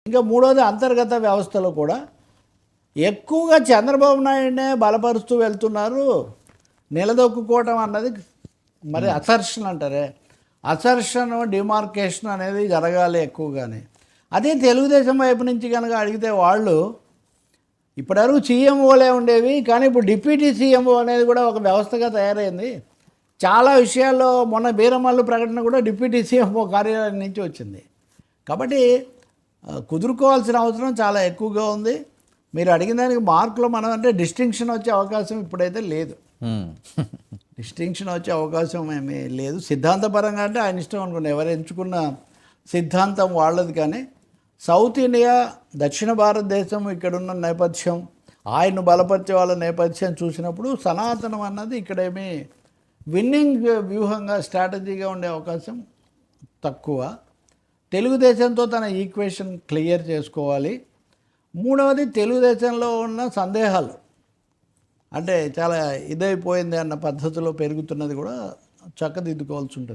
ఇంకా మూడోది అంతర్గత వ్యవస్థలో కూడా ఎక్కువగా చంద్రబాబు నాయుడునే బలపరుస్తూ వెళ్తున్నారు. నిలదొక్కుకోవటం అన్నది మరి అసర్షన్ అంటారే, అసర్షన్ డిమార్కేషన్ అనేది జరగాలి ఎక్కువగానే. అదే తెలుగుదేశం వైపు నుంచి కనుక అడిగితే వాళ్ళు ఇప్పటివరకు సీఎంఓలే ఉండేవి, కానీ ఇప్పుడు డిప్యూటీ సీఎంఓ అనేది కూడా ఒక వ్యవస్థగా తయారైంది. చాలా విషయాల్లో మొన్న బీరమల్లు ప్రకటన కూడా డిప్యూటీ సీఎంఓ కార్యాలయం నుంచి వచ్చింది. కాబట్టి కుదురుకోవాల్సిన అవసరం చాలా ఎక్కువగా ఉంది. మీరు అడిగిన దానికి మార్కులు మనం అంటే డిస్టింక్షన్ వచ్చే అవకాశం ఇప్పుడైతే లేదు. డిస్టింక్షన్ వచ్చే అవకాశం ఏమీ లేదు. సిద్ధాంతపరంగా అంటే ఆయన ఇష్టం అనుకోండి, ఎవరు ఎంచుకున్న సిద్ధాంతం వాళ్ళది. కానీ సౌత్ ఇండియా, దక్షిణ భారతదేశం ఇక్కడున్న నేపథ్యం, ఆయన్ను బలపరిచే వాళ్ళ నేపథ్యం చూసినప్పుడు సనాతనం అన్నది ఇక్కడేమీ విన్నింగ్ వ్యూహంగా స్ట్రాటజీగా ఉండే అవకాశం తక్కువ. తెలుగుదేశంతో తన ఈక్వేషన్ క్లియర్ చేసుకోవాలి. మూడవది తెలుగుదేశంలో ఉన్న సందేహాలు అంటే చాలా ఇదైపోయింది అన్న పద్ధతిలో పెరుగుతున్నది కూడా చక్కదిద్దుకోవాల్సి ఉంటుంది.